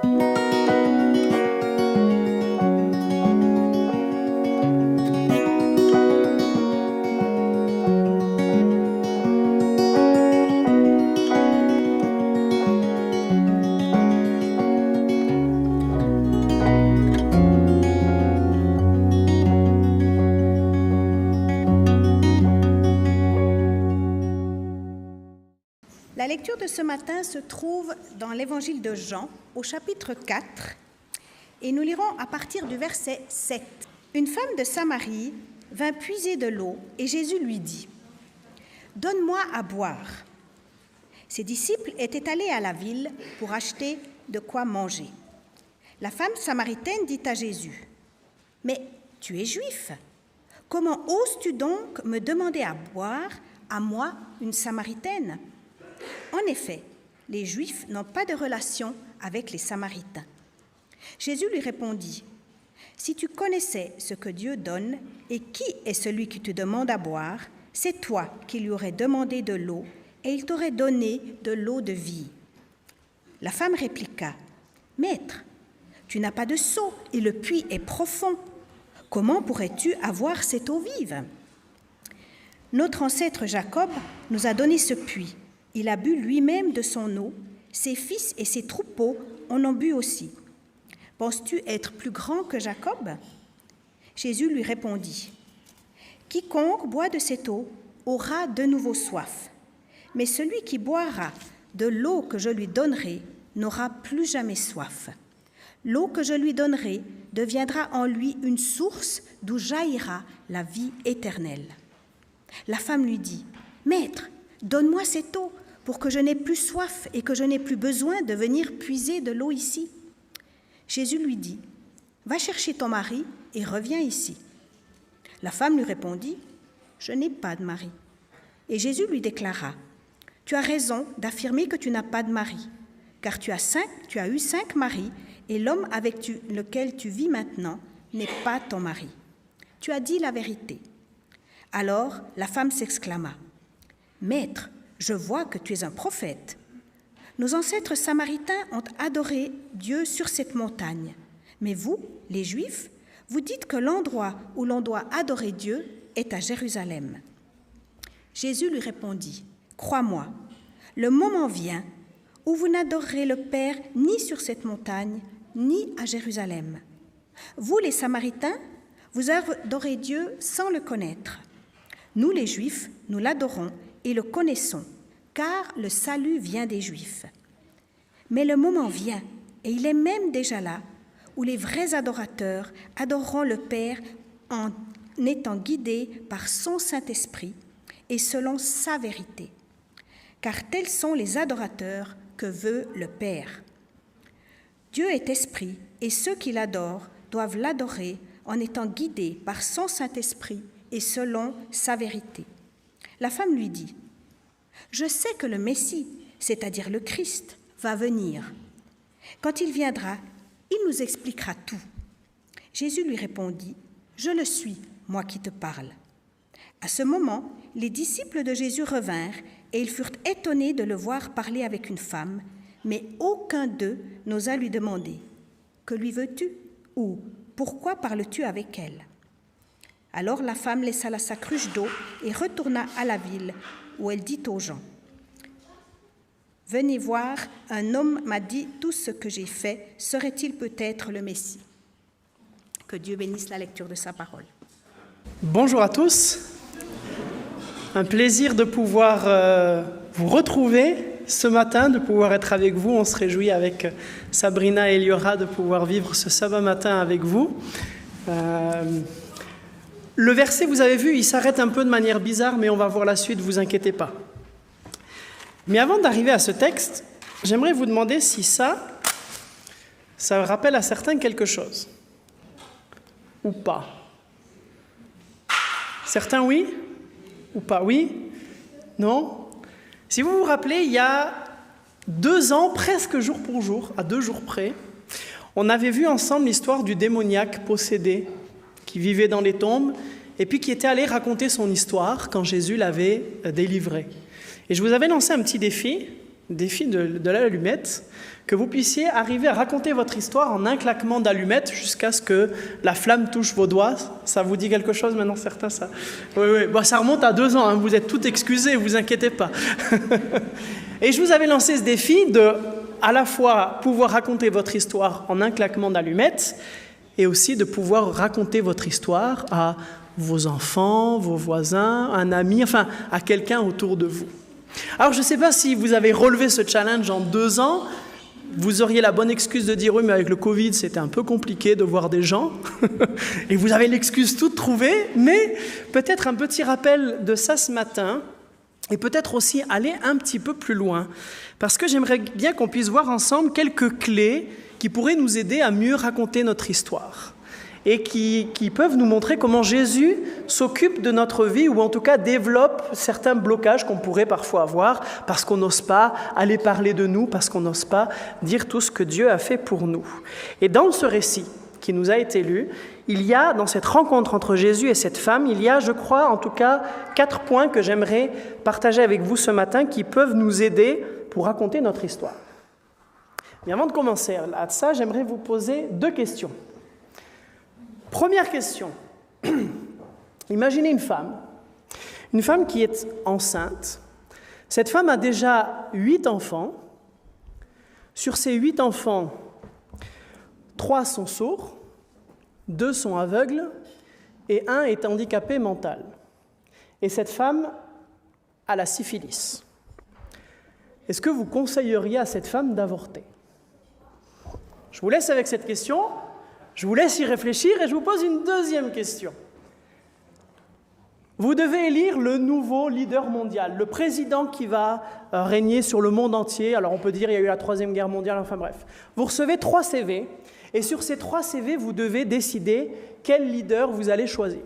La lecture de ce matin se trouve dans l'évangile de Jean, au chapitre 4, et nous lirons à partir du verset 7. Une femme de Samarie vint puiser de l'eau, et Jésus lui dit « Donne-moi à boire ». Ses disciples étaient allés à la ville pour acheter de quoi manger. La femme samaritaine dit à Jésus « Mais tu es juif, comment oses-tu donc me demander à boire, à moi, une Samaritaine ?» En effet, les Juifs n'ont pas de relation avec les Samaritains. Jésus lui répondit, « Si tu connaissais ce que Dieu donne et qui est celui qui te demande à boire, c'est toi qui lui aurais demandé de l'eau et il t'aurait donné de l'eau de vie. » La femme répliqua, « Maître, tu n'as pas de seau et le puits est profond. Comment pourrais-tu avoir cette eau vive ? Notre ancêtre Jacob nous a donné ce puits. Il a bu lui-même de son eau, ses fils et ses troupeaux en ont bu aussi. Penses-tu être plus grand que Jacob ? » Jésus lui répondit, « Quiconque boit de cette eau aura de nouveau soif, mais celui qui boira de l'eau que je lui donnerai n'aura plus jamais soif. L'eau que je lui donnerai deviendra en lui une source d'où jaillira la vie éternelle. » La femme lui dit, « Maître, donne-moi cette eau pour que je n'ai plus soif et que je n'ai plus besoin de venir puiser de l'eau ici. » Jésus lui dit, « Va chercher ton mari et reviens ici. » La femme lui répondit, « Je n'ai pas de mari. » Et Jésus lui déclara, « Tu as raison d'affirmer que tu n'as pas de mari, car tu as eu 5 maris et l'homme avec lequel tu vis maintenant n'est pas ton mari. Tu as dit la vérité. » Alors la femme s'exclama, « Maître, je vois que tu es un prophète. Nos ancêtres samaritains ont adoré Dieu sur cette montagne. Mais vous, les Juifs, vous dites que l'endroit où l'on doit adorer Dieu est à Jérusalem. » Jésus lui répondit, « Crois-moi, le moment vient où vous n'adorerez le Père ni sur cette montagne, ni à Jérusalem. Vous, les Samaritains, vous adorez Dieu sans le connaître. Nous, les Juifs, nous l'adorons et le connaissons, car le salut vient des Juifs. Mais le moment vient, et il est même déjà là, où les vrais adorateurs adoreront le Père en étant guidés par son Saint-Esprit et selon sa vérité. Car tels sont les adorateurs que veut le Père. Dieu est esprit, et ceux qui l'adorent doivent l'adorer en étant guidés par son Saint-Esprit et selon sa vérité. » La femme lui dit, « Je sais que le Messie, c'est-à-dire le Christ, va venir. Quand il viendra, il nous expliquera tout. » Jésus lui répondit, « Je le suis, moi qui te parle. » À ce moment, les disciples de Jésus revinrent et ils furent étonnés de le voir parler avec une femme, mais aucun d'eux n'osa lui demander, « Que lui veux-tu » ou « Pourquoi parles-tu avec elle ?» Alors la femme laissa sa cruche d'eau et retourna à la ville, où elle dit aux gens, « Venez voir, un homme m'a dit tout ce que j'ai fait, serait-il peut-être le Messie ?» Que Dieu bénisse la lecture de sa parole. Bonjour à tous, un plaisir de pouvoir vous retrouver ce matin, de pouvoir être avec vous. On se réjouit avec Sabrina et Eliora de pouvoir vivre ce sabbat matin avec vous. Le verset, vous avez vu, il s'arrête un peu de manière bizarre, mais on va voir la suite, vous inquiétez pas. Mais avant d'arriver à ce texte, j'aimerais vous demander si ça rappelle à certains quelque chose. Ou pas. Certains oui, ou pas oui, non. Si vous vous rappelez, il y a 2 ans, presque jour pour jour, à 2 jours près, on avait vu ensemble l'histoire du démoniaque possédé qui vivait dans les tombes et puis qui était allé raconter son histoire quand Jésus l'avait délivré. Et je vous avais lancé un petit défi défi de l'allumette, que vous puissiez arriver à raconter votre histoire en un claquement d'allumette jusqu'à ce que la flamme touche vos doigts. Ça vous dit quelque chose maintenant, certains ça? Oui. Bon, ça remonte à 2 ans, hein. Vous êtes tout excusés, vous inquiétez pas. Et je vous avais lancé ce défi de, à la fois, pouvoir raconter votre histoire en un claquement d'allumette et aussi de pouvoir raconter votre histoire à vos enfants, vos voisins, un ami, enfin, à quelqu'un autour de vous. Alors, je ne sais pas si vous avez relevé ce challenge en 2 ans. Vous auriez la bonne excuse de dire « oui, mais avec le Covid, c'était un peu compliqué de voir des gens ». Et vous avez l'excuse toute trouvée, mais peut-être un petit rappel de ça ce matin, et peut-être aussi aller un petit peu plus loin. Parce que j'aimerais bien qu'on puisse voir ensemble quelques clés qui pourraient nous aider à mieux raconter notre histoire. Et qui peuvent nous montrer comment Jésus s'occupe de notre vie, ou en tout cas développe certains blocages qu'on pourrait parfois avoir, parce qu'on n'ose pas aller parler de nous, parce qu'on n'ose pas dire tout ce que Dieu a fait pour nous. Et dans ce récit qui nous a été lu, il y a, dans cette rencontre entre Jésus et cette femme, il y a, je crois, en tout cas, 4 points que j'aimerais partager avec vous ce matin, qui peuvent nous aider pour raconter notre histoire. Mais avant de commencer à ça, j'aimerais vous poser 2 questions. Première question. Imaginez une femme qui est enceinte. Cette femme a déjà 8 enfants. Sur ces 8 enfants, 3 sont sourds, 2 sont aveugles et 1 est handicapé mental. Et cette femme a la syphilis. Est-ce que vous conseilleriez à cette femme d'avorter? Je vous laisse avec cette question. Je vous laisse y réfléchir et je vous pose une deuxième question. Vous devez élire le nouveau leader mondial, le président qui va régner sur le monde entier. Alors on peut dire qu'il y a eu la 3e guerre mondiale, enfin bref. Vous recevez 3 CV et sur ces 3 CV, vous devez décider quel leader vous allez choisir.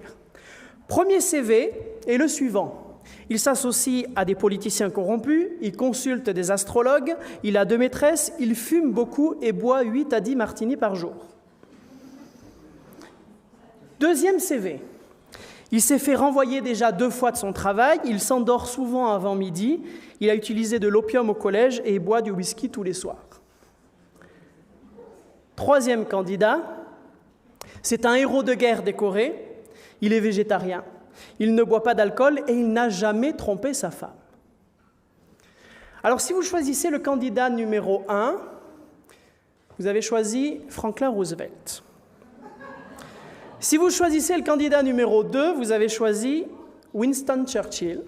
Premier CV est le suivant. Il s'associe à des politiciens corrompus, il consulte des astrologues, il a 2 maîtresses, il fume beaucoup et boit 8 à 10 martinis par jour. Deuxième CV, il s'est fait renvoyer déjà 2 fois de son travail, il s'endort souvent avant midi, il a utilisé de l'opium au collège et il boit du whisky tous les soirs. Troisième candidat, c'est un héros de guerre décoré, il est végétarien, il ne boit pas d'alcool et il n'a jamais trompé sa femme. Alors si vous choisissez le candidat numéro 1, vous avez choisi Franklin Roosevelt. Si vous choisissez le candidat numéro 2, vous avez choisi Winston Churchill.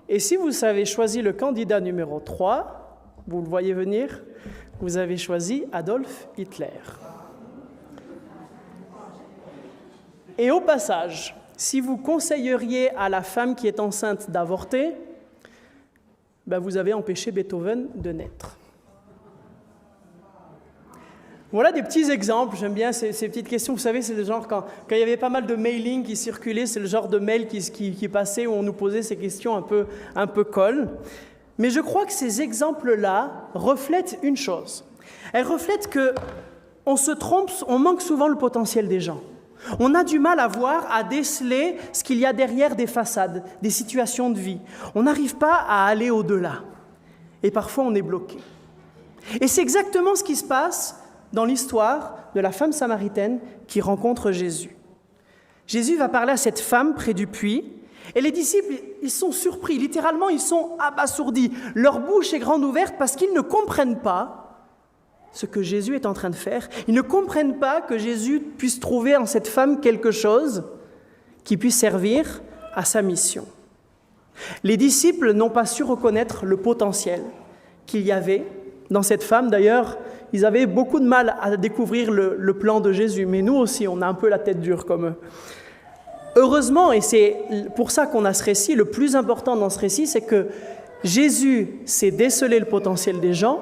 Et si vous avez choisi le candidat numéro 3, vous le voyez venir, vous avez choisi Adolf Hitler. Et au passage, si vous conseilleriez à la femme qui est enceinte d'avorter, vous avez empêché Beethoven de naître. Voilà des petits exemples, j'aime bien ces petites questions. Vous savez, c'est le genre, quand il y avait pas mal de mailing qui circulaient, c'est le genre de mail qui passait où on nous posait ces questions un peu colle. Mais je crois que ces exemples-là reflètent une chose. Elles reflètent qu'on se trompe, on manque souvent le potentiel des gens. On a du mal à voir, à déceler ce qu'il y a derrière des façades, des situations de vie. On n'arrive pas à aller au-delà. Et parfois, on est bloqué. Et c'est exactement ce qui se passe dans l'histoire de la femme samaritaine qui rencontre Jésus. Jésus va parler à cette femme près du puits, et les disciples, ils sont surpris, littéralement, ils sont abasourdis. Leur bouche est grande ouverte parce qu'ils ne comprennent pas ce que Jésus est en train de faire. Ils ne comprennent pas que Jésus puisse trouver en cette femme quelque chose qui puisse servir à sa mission. Les disciples n'ont pas su reconnaître le potentiel qu'il y avait dans cette femme. D'ailleurs, ils avaient beaucoup de mal à découvrir le plan de Jésus, mais nous aussi, on a un peu la tête dure comme eux. Heureusement, et c'est pour ça qu'on a ce récit, le plus important dans ce récit, c'est que Jésus sait déceler le potentiel des gens,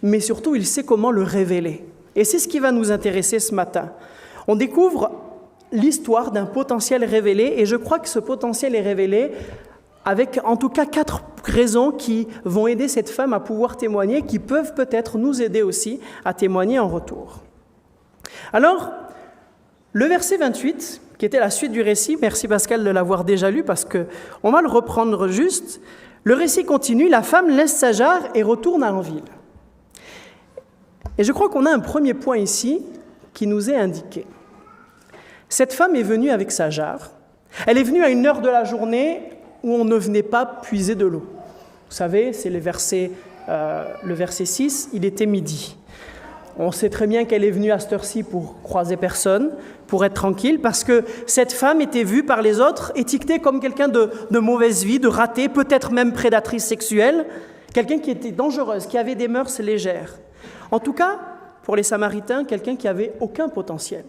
mais surtout, il sait comment le révéler. Et c'est ce qui va nous intéresser ce matin. On découvre l'histoire d'un potentiel révélé, et je crois que ce potentiel est révélé avec en tout cas 4 raisons qui vont aider cette femme à pouvoir témoigner, qui peuvent peut-être nous aider aussi à témoigner en retour. Alors, le verset 28, qui était la suite du récit, merci Pascal de l'avoir déjà lu, parce qu'on va le reprendre juste. Le récit continue, la femme laisse sa jarre et retourne en ville. Et je crois qu'on a un premier point ici qui nous est indiqué. Cette femme est venue avec sa jarre. Elle est venue à une heure de la journée où on ne venait pas puiser de l'eau. Vous savez, c'est le verset 6, il était midi. On sait très bien qu'elle est venue à cette heure-ci pour croiser personne, pour être tranquille, parce que cette femme était vue par les autres, étiquetée comme quelqu'un de mauvaise vie, de raté, peut-être même prédatrice sexuelle, quelqu'un qui était dangereuse, qui avait des mœurs légères. En tout cas, pour les Samaritains, quelqu'un qui n'avait aucun potentiel.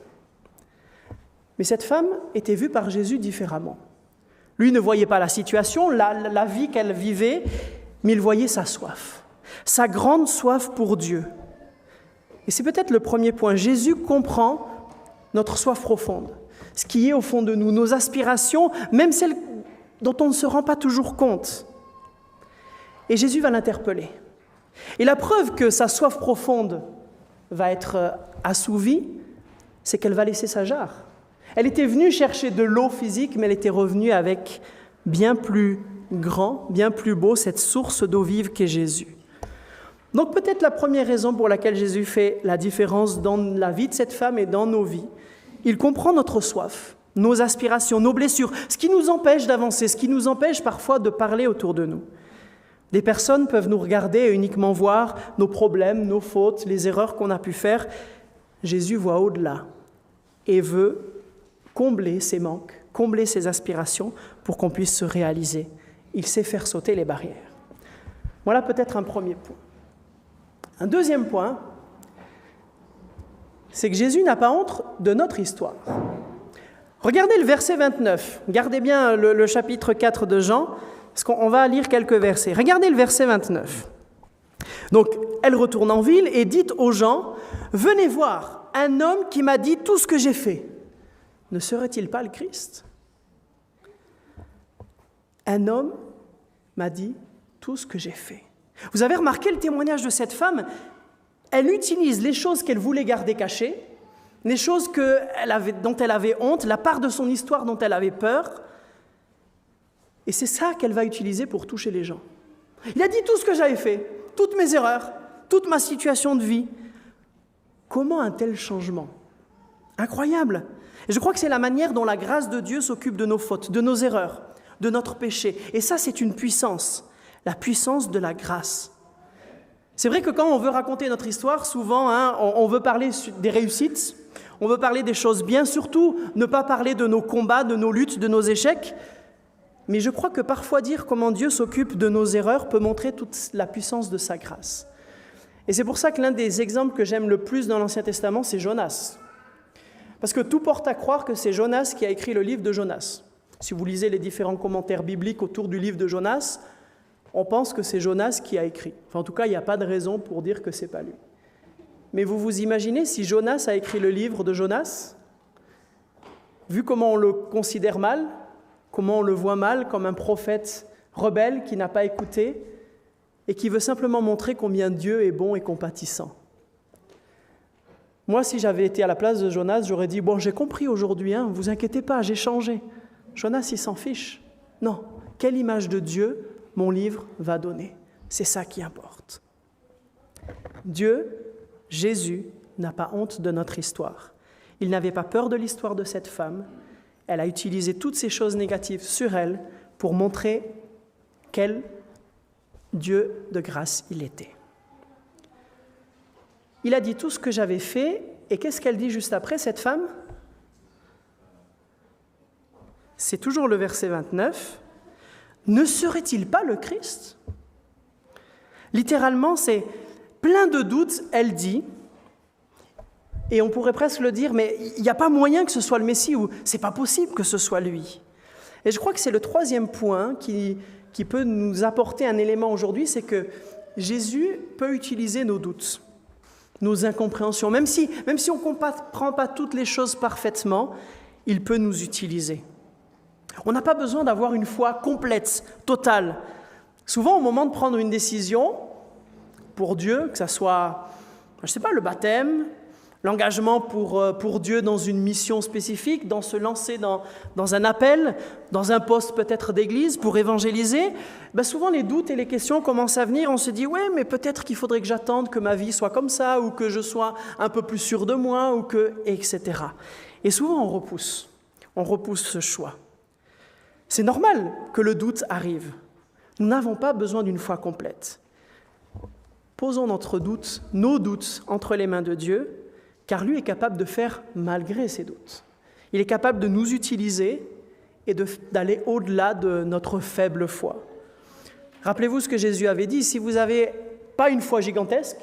Mais cette femme était vue par Jésus différemment. Lui ne voyait pas la situation, la vie qu'elle vivait, mais il voyait sa soif, sa grande soif pour Dieu. Et c'est peut-être le premier point. Jésus comprend notre soif profonde, ce qui est au fond de nous, nos aspirations, même celles dont on ne se rend pas toujours compte. Et Jésus va l'interpeller. Et la preuve que sa soif profonde va être assouvie, c'est qu'elle va laisser sa jarre. Elle était venue chercher de l'eau physique, mais elle était revenue avec bien plus grand, bien plus beau, cette source d'eau vive qu'est Jésus. Donc peut-être la première raison pour laquelle Jésus fait la différence dans la vie de cette femme et dans nos vies, il comprend notre soif, nos aspirations, nos blessures, ce qui nous empêche d'avancer, ce qui nous empêche parfois de parler autour de nous. Des personnes peuvent nous regarder et uniquement voir nos problèmes, nos fautes, les erreurs qu'on a pu faire. Jésus voit au-delà et veut combler ses manques, combler ses aspirations pour qu'on puisse se réaliser. Il sait faire sauter les barrières. Voilà peut-être un premier point. Un deuxième point, c'est que Jésus n'a pas honte de notre histoire. Regardez le verset 29. Gardez bien le chapitre 4 de Jean, parce qu'on va lire quelques versets. Regardez le verset 29. Donc, elle retourne en ville et dit aux gens, « Venez voir un homme qui m'a dit tout ce que j'ai fait. Ne serait-il pas le Christ ?» Un homme m'a dit tout ce que j'ai fait. Vous avez remarqué le témoignage de cette femme? Elle utilise les choses qu'elle voulait garder cachées, les choses dont elle avait honte, la part de son histoire dont elle avait peur, et c'est ça qu'elle va utiliser pour toucher les gens. Il a dit tout ce que j'avais fait, toutes mes erreurs, toute ma situation de vie. Comment un tel changement? Incroyable! Et je crois que c'est la manière dont la grâce de Dieu s'occupe de nos fautes, de nos erreurs, de notre péché. Et ça, c'est une puissance, la puissance de la grâce. C'est vrai que quand on veut raconter notre histoire, souvent, on veut parler des réussites, on veut parler des choses bien, surtout ne pas parler de nos combats, de nos luttes, de nos échecs. Mais je crois que parfois dire comment Dieu s'occupe de nos erreurs peut montrer toute la puissance de sa grâce. Et c'est pour ça que l'un des exemples que j'aime le plus dans l'Ancien Testament, c'est Jonas. Parce que tout porte à croire que c'est Jonas qui a écrit le livre de Jonas. Si vous lisez les différents commentaires bibliques autour du livre de Jonas, on pense que c'est Jonas qui a écrit. Enfin, en tout cas, il n'y a pas de raison pour dire que ce n'est pas lui. Mais vous vous imaginez si Jonas a écrit le livre de Jonas, vu comment on le considère mal, comment on le voit mal comme un prophète rebelle qui n'a pas écouté et qui veut simplement montrer combien Dieu est bon et compatissant. Moi, si j'avais été à la place de Jonas, j'aurais dit « Bon, j'ai compris aujourd'hui, ne vous inquiétez pas, j'ai changé. » Jonas, il s'en fiche. Non, quelle image de Dieu mon livre va donner? C'est ça qui importe. Dieu, Jésus, n'a pas honte de notre histoire. Il n'avait pas peur de l'histoire de cette femme. Elle a utilisé toutes ces choses négatives sur elle pour montrer quel Dieu de grâce il était. Il a dit tout ce que j'avais fait, et qu'est-ce qu'elle dit juste après, cette femme? C'est toujours le verset 29. Ne serait-il pas le Christ? Littéralement, c'est plein de doutes, elle dit, et on pourrait presque le dire, mais il n'y a pas moyen que ce soit le Messie, ou c'est pas possible que ce soit lui. Et je crois que c'est le troisième point qui peut nous apporter un élément aujourd'hui, c'est que Jésus peut utiliser nos doutes, nos incompréhensions. Même si on ne comprend pas toutes les choses parfaitement, il peut nous utiliser. On n'a pas besoin d'avoir une foi complète, totale. Souvent, au moment de prendre une décision pour Dieu, que ce soit, je ne sais pas, le baptême, L'engagement pour Dieu dans une mission spécifique, dans se lancer dans un appel, dans un poste peut-être d'église pour évangéliser, souvent les doutes et les questions commencent à venir. On se dit « ouais, mais peut-être qu'il faudrait que j'attende que ma vie soit comme ça, ou que je sois un peu plus sûr de moi, etc. » Et souvent on repousse ce choix. C'est normal que le doute arrive. Nous n'avons pas besoin d'une foi complète. Posons nos doutes entre les mains de Dieu, car lui est capable de faire malgré ses doutes. Il est capable de nous utiliser et d'aller au-delà de notre faible foi. Rappelez-vous ce que Jésus avait dit, si vous n'avez pas une foi gigantesque,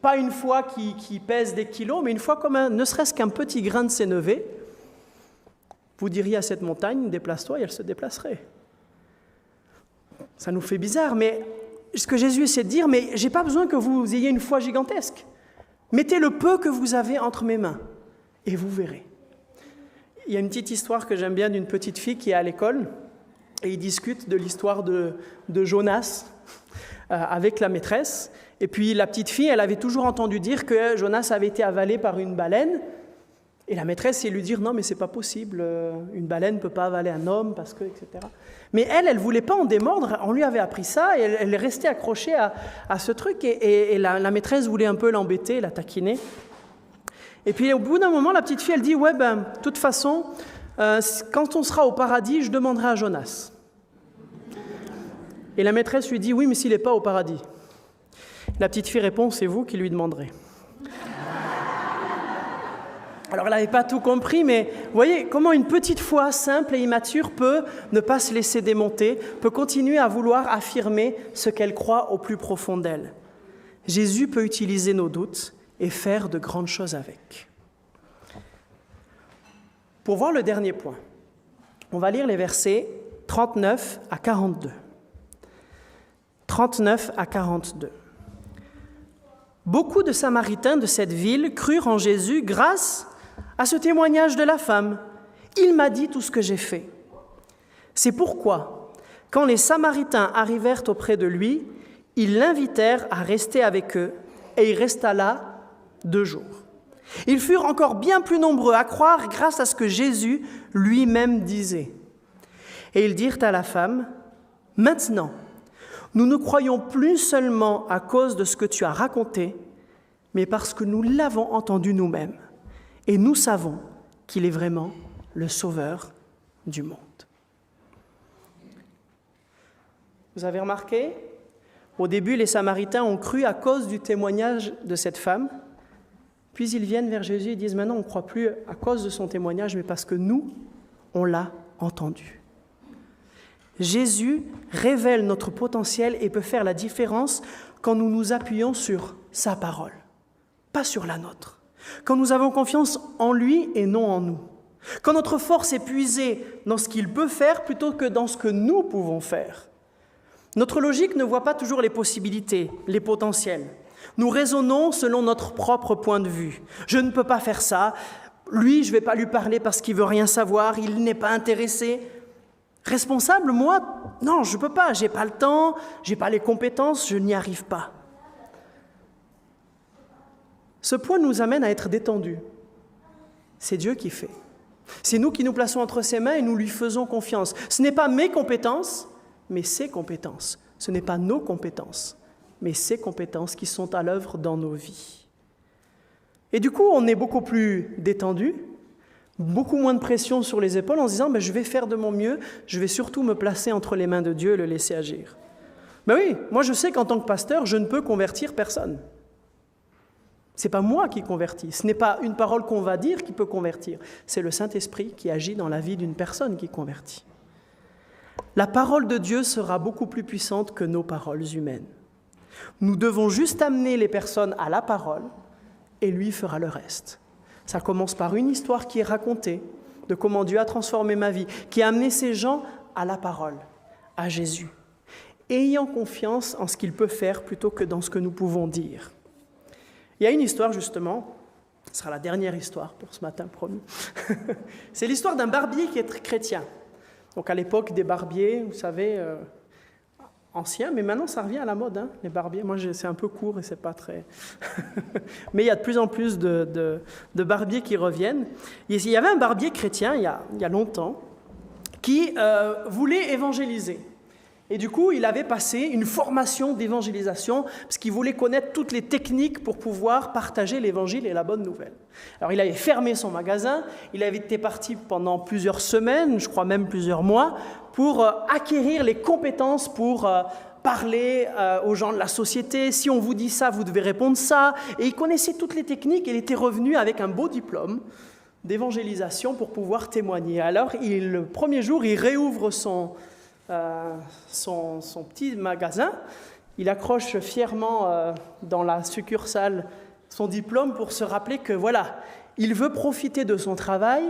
pas une foi qui pèse des kilos, mais une foi comme ne serait-ce qu'un petit grain de sénévé, vous diriez à cette montagne, déplace-toi, et elle se déplacerait. Ça nous fait bizarre, mais ce que Jésus essaie de dire, mais je n'ai pas besoin que vous ayez une foi gigantesque. Mettez le peu que vous avez entre mes mains, et vous verrez. Il y a une petite histoire que j'aime bien d'une petite fille qui est à l'école, et ils discutent de l'histoire de Jonas avec la maîtresse. Et puis la petite fille, elle avait toujours entendu dire que Jonas avait été avalé par une baleine, et la maîtresse, elle lui dit « Non, mais c'est pas possible, une baleine ne peut pas avaler un homme, parce que, etc. » Mais elle ne voulait pas en démordre, on lui avait appris ça, et elle est restée accrochée à ce truc, et la maîtresse voulait un peu l'embêter, la taquiner. Et puis au bout d'un moment, la petite fille, elle dit « Ouais, de toute façon, quand on sera au paradis, je demanderai à Jonas. » Et la maîtresse lui dit « Oui, mais s'il n'est pas au paradis. » La petite fille répond « C'est vous qui lui demanderez. » Alors, elle n'avait pas tout compris, mais vous voyez comment une petite foi simple et immature peut ne pas se laisser démonter, peut continuer à vouloir affirmer ce qu'elle croit au plus profond d'elle. Jésus peut utiliser nos doutes et faire de grandes choses avec. Pour voir le dernier point, on va lire les versets 39 à 42. 39 à 42. Beaucoup de Samaritains de cette ville crurent en Jésus grâce à ce témoignage de la femme. Il m'a dit tout ce que j'ai fait. C'est pourquoi, quand les Samaritains arrivèrent auprès de lui, ils l'invitèrent à rester avec eux, et il resta là 2 jours. Ils furent encore bien plus nombreux à croire grâce à ce que Jésus lui-même disait. Et ils dirent à la femme, « Maintenant, nous ne croyons plus seulement à cause de ce que tu as raconté, mais parce que nous l'avons entendu nous-mêmes. Et nous savons qu'il est vraiment le Sauveur du monde. » Vous avez remarqué ? Au début, les Samaritains ont cru à cause du témoignage de cette femme. Puis ils viennent vers Jésus et disent « Maintenant, on ne croit plus à cause de son témoignage, mais parce que nous, on l'a entendu. » Jésus révèle notre potentiel et peut faire la différence quand nous nous appuyons sur sa parole, pas sur la nôtre. Quand nous avons confiance en lui et non en nous. Quand notre force est puisée dans ce qu'il peut faire plutôt que dans ce que nous pouvons faire. Notre logique ne voit pas toujours les possibilités, les potentiels. Nous raisonnons selon notre propre point de vue. Je ne peux pas faire ça. Lui, je ne vais pas lui parler parce qu'il ne veut rien savoir. Il n'est pas intéressé. Responsable, moi, non, je ne peux pas. Je n'ai pas le temps, je n'ai pas les compétences, je n'y arrive pas. Ce point nous amène à être détendus. C'est Dieu qui fait. C'est nous qui nous plaçons entre ses mains et nous lui faisons confiance. Ce n'est pas mes compétences, mais ses compétences. Ce n'est pas nos compétences, mais ses compétences qui sont à l'œuvre dans nos vies. Et du coup, on est beaucoup plus détendu, beaucoup moins de pression sur les épaules en se disant « je vais faire de mon mieux, je vais surtout me placer entre les mains de Dieu et le laisser agir. » Ben oui, moi je sais qu'en tant que pasteur, je ne peux convertir personne. Ce n'est pas moi qui convertis, ce n'est pas une parole qu'on va dire qui peut convertir, c'est le Saint-Esprit qui agit dans la vie d'une personne qui convertit. La parole de Dieu sera beaucoup plus puissante que nos paroles humaines. Nous devons juste amener les personnes à la parole et lui fera le reste. Ça commence par une histoire qui est racontée de comment Dieu a transformé ma vie, qui a amené ces gens à la parole, à Jésus, ayant confiance en ce qu'il peut faire plutôt que dans ce que nous pouvons dire. Il y a une histoire, justement, ce sera la dernière histoire pour ce matin, promis. C'est l'histoire d'un barbier qui est chrétien. Donc à l'époque des barbiers, vous savez, ancien, mais maintenant ça revient à la mode, hein, les barbiers. Moi, c'est un peu court et c'est pas très... mais il y a de plus en plus de barbiers qui reviennent. Il y avait un barbier chrétien, il y a longtemps, qui voulait évangéliser. Et du coup, il avait passé une formation d'évangélisation parce qu'il voulait connaître toutes les techniques pour pouvoir partager l'évangile et la bonne nouvelle. Alors, il avait fermé son magasin, il avait été parti pendant plusieurs semaines, je crois même plusieurs mois, pour acquérir les compétences pour parler aux gens de la société. Si on vous dit ça, vous devez répondre ça. Et il connaissait toutes les techniques, il était revenu avec un beau diplôme d'évangélisation pour pouvoir témoigner. Alors, le premier jour, il réouvre son petit magasin, il accroche fièrement dans la succursale son diplôme pour se rappeler que voilà, il veut profiter de son travail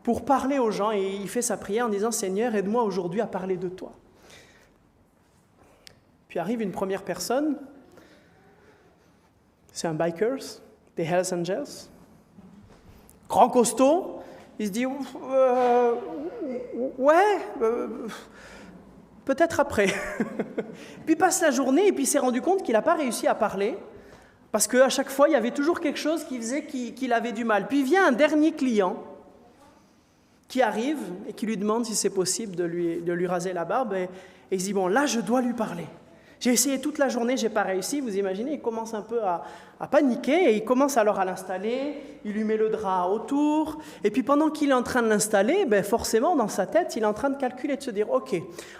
pour parler aux gens et il fait sa prière en disant « Seigneur, aide-moi aujourd'hui à parler de toi ». Puis arrive une première personne, c'est un biker, des Hells Angels, grand costaud, il se dit peut-être après. Puis il passe la journée et puis il s'est rendu compte qu'il n'a pas réussi à parler parce qu'à chaque fois, il y avait toujours quelque chose qui faisait qu'il avait du mal. Puis il vient un dernier client qui arrive et qui lui demande si c'est possible de lui raser la barbe et il se dit, bon, là, je dois lui parler. J'ai essayé toute la journée, je n'ai pas réussi. Vous imaginez, il commence un peu à paniquer et il commence alors à l'installer. Il lui met le drap autour. Et puis pendant qu'il est en train de l'installer, forcément, dans sa tête, il est en train de calculer, de se dire, OK,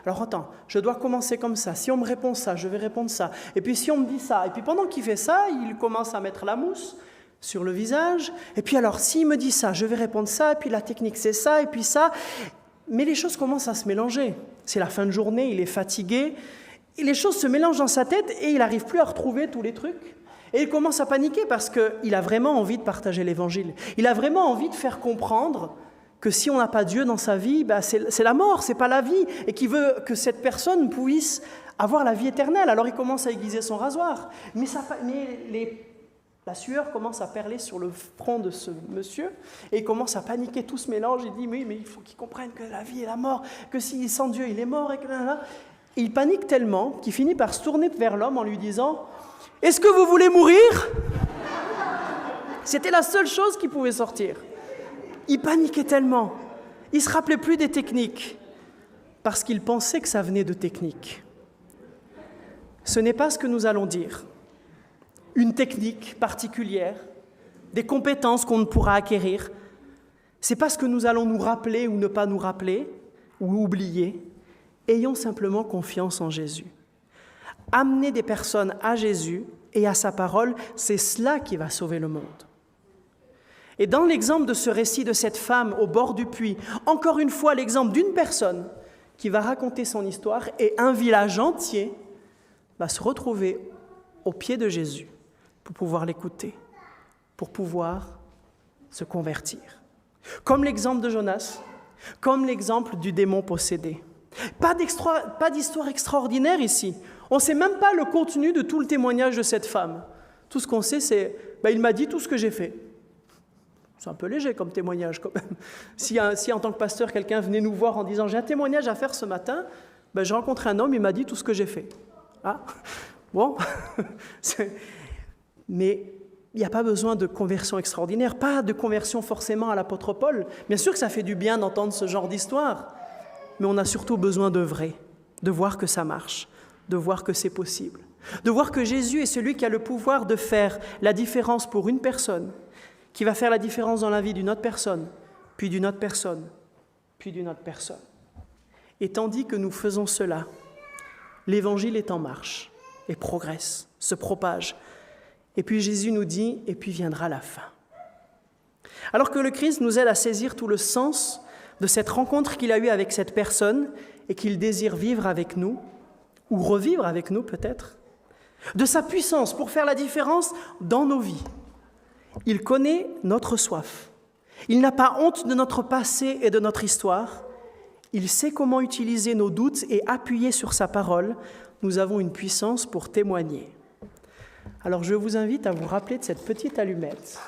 alors attends, je dois commencer comme ça. Si on me répond ça, je vais répondre ça. Et puis si on me dit ça. Et puis pendant qu'il fait ça, il commence à mettre la mousse sur le visage. Et puis alors, s'il me dit ça, je vais répondre ça. Et puis la technique, c'est ça. Et puis ça. Mais les choses commencent à se mélanger. C'est la fin de journée, il est fatigué. Et les choses se mélangent dans sa tête et il n'arrive plus à retrouver tous les trucs. Et il commence à paniquer parce qu'il a vraiment envie de partager l'évangile. Il a vraiment envie de faire comprendre que si on n'a pas Dieu dans sa vie, c'est la mort, c'est pas la vie. Et qu'il veut que cette personne puisse avoir la vie éternelle. Alors il commence à aiguiser son rasoir. Mais la sueur commence à perler sur le front de ce monsieur et il commence à paniquer, tout se mélange. Il dit, mais il faut qu'il comprenne que la vie est la mort, que sans Dieu, il est mort. Et il panique tellement qu'il finit par se tourner vers l'homme en lui disant « Est-ce que vous voulez mourir ?» C'était la seule chose qui pouvait sortir. Il paniquait tellement. Il ne se rappelait plus des techniques parce qu'il pensait que ça venait de techniques. Ce n'est pas ce que nous allons dire. Une technique particulière, des compétences qu'on ne pourra acquérir. Ce n'est pas ce que nous allons nous rappeler ou ne pas nous rappeler ou oublier. Ayons simplement confiance en Jésus. Amener des personnes à Jésus et à sa parole, c'est cela qui va sauver le monde. Et dans l'exemple de ce récit de cette femme au bord du puits, encore une fois l'exemple d'une personne qui va raconter son histoire et un village entier va se retrouver au pied de Jésus pour pouvoir l'écouter, pour pouvoir se convertir. Comme l'exemple de Jonas, comme l'exemple du démon possédé. Pas d'histoire extraordinaire ici. On ne sait même pas le contenu de tout le témoignage de cette femme. Tout ce qu'on sait, c'est il m'a dit tout ce que j'ai fait. C'est un peu léger comme témoignage quand même. Si en tant que pasteur, quelqu'un venait nous voir en disant « J'ai un témoignage à faire ce matin », j'ai rencontré un homme, il m'a dit tout ce que j'ai fait. Ah, bon. Mais il n'y a pas besoin de conversion extraordinaire, pas de conversion forcément à l'apôtre Paul. Bien sûr que ça fait du bien d'entendre ce genre d'histoire. Mais on a surtout besoin d'œuvrer, de voir que ça marche, de voir que c'est possible, de voir que Jésus est celui qui a le pouvoir de faire la différence pour une personne, qui va faire la différence dans la vie d'une autre personne, puis d'une autre personne, puis d'une autre personne. Et tandis que nous faisons cela, l'Évangile est en marche et progresse, se propage. Et puis Jésus nous dit, et puis viendra la fin. Alors que le Christ nous aide à saisir tout le sens de cette rencontre qu'il a eue avec cette personne et qu'il désire vivre avec nous, ou revivre avec nous peut-être, de sa puissance pour faire la différence dans nos vies. Il connaît notre soif. Il n'a pas honte de notre passé et de notre histoire. Il sait comment utiliser nos doutes et appuyer sur sa parole. Nous avons une puissance pour témoigner. Alors je vous invite à vous rappeler de cette petite allumette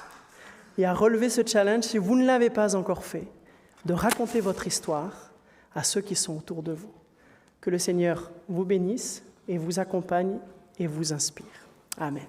et à relever ce challenge si vous ne l'avez pas encore fait, de raconter votre histoire à ceux qui sont autour de vous. Que le Seigneur vous bénisse et vous accompagne et vous inspire. Amen.